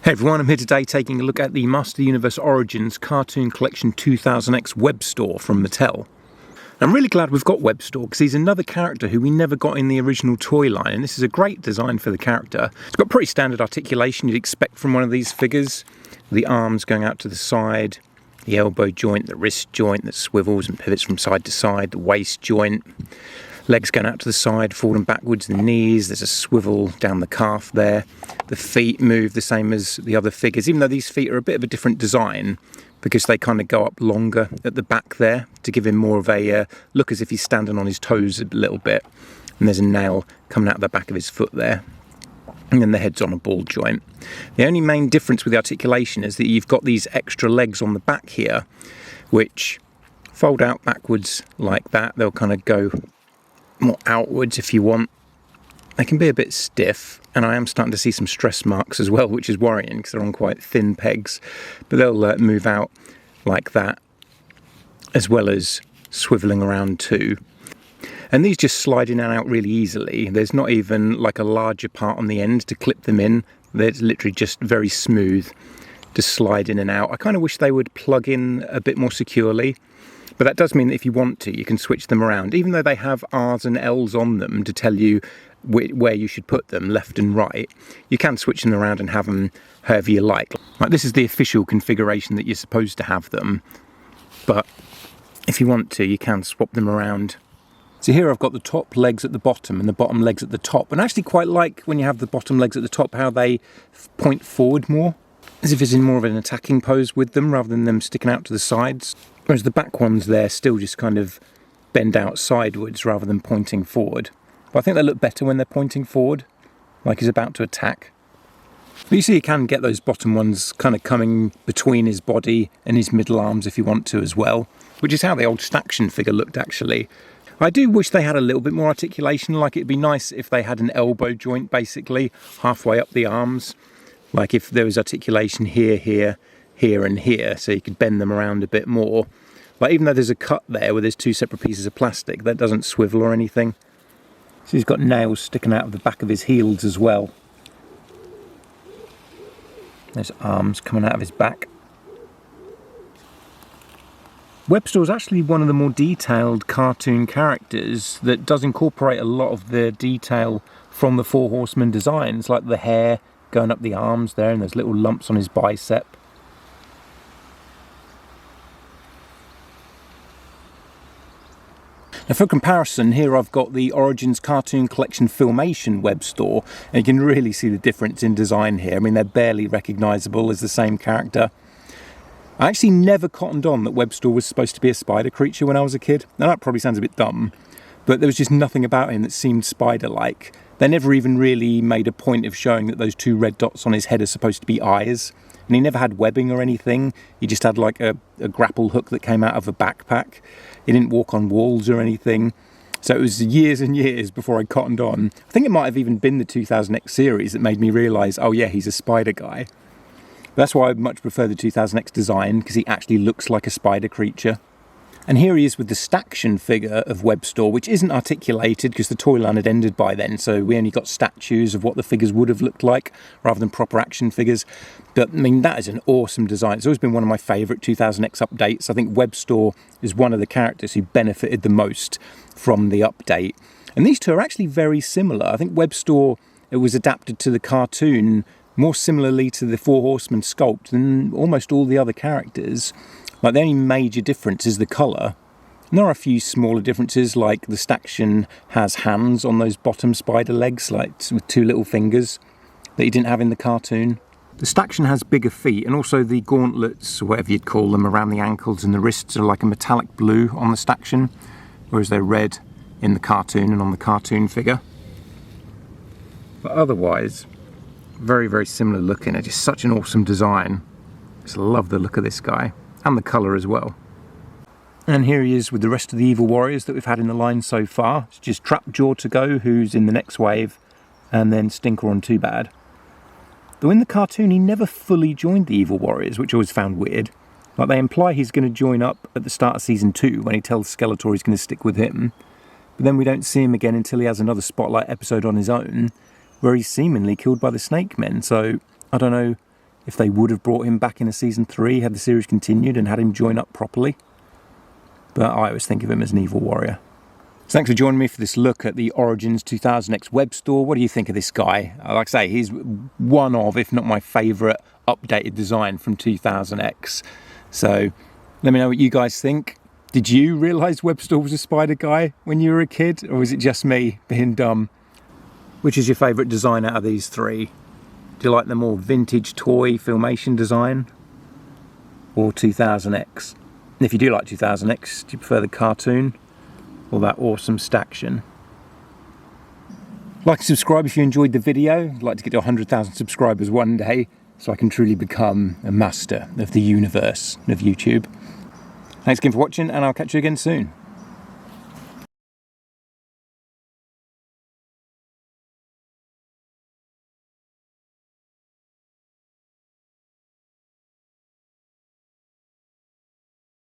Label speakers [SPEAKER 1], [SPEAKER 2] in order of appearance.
[SPEAKER 1] Hey everyone, I'm here today taking a look at the Master Universe Origins Cartoon Collection 2000X Webstor from Mattel. I'm really glad we've got Webstor because he's another character who we never got in the original toy line, and this is a great design for the character. It's got pretty standard articulation you'd expect from one of these figures. The arms going out to the side, the elbow joint, the wrist joint that swivels and pivots from side to side, the waist joint, legs going out to the side, forward and backwards, the knees, there's a swivel down the calf there. The feet move the same as the other figures, even though these feet are a bit of a different design because they kind of go up longer at the back there to give him more of a look as if he's standing on his toes a little bit. And there's a nail coming out of the back of his foot there. And then the head's on a ball joint. The only main difference with the articulation is that you've got these extra legs on the back here, which fold out backwards like that. They'll kind of go more outwards if you want. They can be a bit stiff, and I am starting to see some stress marks as well, which is worrying because they're on quite thin pegs, but they'll move out like that as well as swiveling around too. And these just slide in and out really easily. There's not even like a larger part on the end to clip them in. They're literally just very smooth to slide in and out. I kind of wish they would plug in a bit more securely. But that does mean that if you want to, you can switch them around. Even though they have R's and L's on them to tell you where you should put them, left and right, you can switch them around and have them however you like. Like this is the official configuration that you're supposed to have them. But if you want to, you can swap them around. So here I've got the top legs at the bottom and the bottom legs at the top. And I actually quite like when you have the bottom legs at the top, how they point forward more, as if it's in more of an attacking pose with them rather than them sticking out to the sides. Whereas the back ones there still just kind of bend out sideways rather than pointing forward. But I think they look better when they're pointing forward, like he's about to attack. But you see you can get those bottom ones kind of coming between his body and his middle arms if you want to as well, which is how the old Staction figure looked actually. I do wish they had a little bit more articulation, like it'd be nice if they had an elbow joint basically halfway up the arms. Like if there was articulation here, here, here and here, so you could bend them around a bit more. Like even though there's a cut there where there's two separate pieces of plastic, that doesn't swivel or anything. So he's got nails sticking out of the back of his heels as well. There's arms coming out of his back. Webstor is actually one of the more detailed cartoon characters that does incorporate a lot of the detail from the Four Horsemen designs, like the hair going up the arms there and those little lumps on his bicep. Now for comparison, here I've got the Origins Cartoon Collection Filmation Webstor, and you can really see the difference in design here. I mean, they're barely recognisable as the same character. I actually never cottoned on that Webstor was supposed to be a spider creature when I was a kid. Now that probably sounds a bit dumb, but there was just nothing about him that seemed spider-like. They never even really made a point of showing that those two red dots on his head are supposed to be eyes. And he never had webbing or anything. He just had like a grapple hook that came out of a backpack. He didn't walk on walls or anything. So it was years and years before I cottoned on. I think it might have even been the 2000X series that made me realise, oh yeah, he's a spider guy. That's why I much prefer the 2000X design, because he actually looks like a spider creature. And here he is with the Staction figure of Webstor, which isn't articulated because the toy line had ended by then, so we only got statues of what the figures would have looked like rather than proper action figures. But I mean, that is an awesome design. It's always been one of my favourite 2000X updates. I think Webstor is one of the characters who benefited the most from the update. And these two are actually very similar. I think Webstor, it was adapted to the cartoon more similarly to the Four Horsemen sculpt than almost all the other characters. Like the only major difference is the colour. And there are a few smaller differences, like the Staction has hands on those bottom spider legs, like with two little fingers, that he didn't have in the cartoon. The Staction has bigger feet, and also the gauntlets, or whatever you'd call them, around the ankles and the wrists are like a metallic blue on the Staction, whereas they're red in the cartoon and on the cartoon figure. But otherwise, very, very similar looking. It's just such an awesome design. Just love the look of this guy. And the colour as well. And here he is with the rest of the evil warriors that we've had in the line so far. It's just Trapjaw to go, who's in the next wave, and then Stinker on Too Bad. Though in the cartoon he never fully joined the evil warriors, which I always found weird. Like they imply he's going to join up at the start of season 2 when he tells Skeletor he's going to stick with him. But then we don't see him again until he has another Spotlight episode on his own, where he's seemingly killed by the Snake Men. So I don't know if they would have brought him back in a season 3, had the series continued and had him join up properly. But I always think of him as an evil warrior. So thanks for joining me for this look at the Origins 2000X Webstor. What do you think of this guy? Like I say, he's one of, if not my favourite, updated design from 2000X. So let me know what you guys think. Did you realise Webstor was a spider guy when you were a kid? Or was it just me being dumb? Which is your favourite design out of these 3? Do you like the more vintage toy filmation design? Or 2000X? And if you do like 2000X, do you prefer the cartoon? Or that awesome staction? Like and subscribe if you enjoyed the video. I'd like to get to 100,000 subscribers one day so I can truly become a master of the universe of YouTube. Thanks again for watching, and I'll catch you again soon.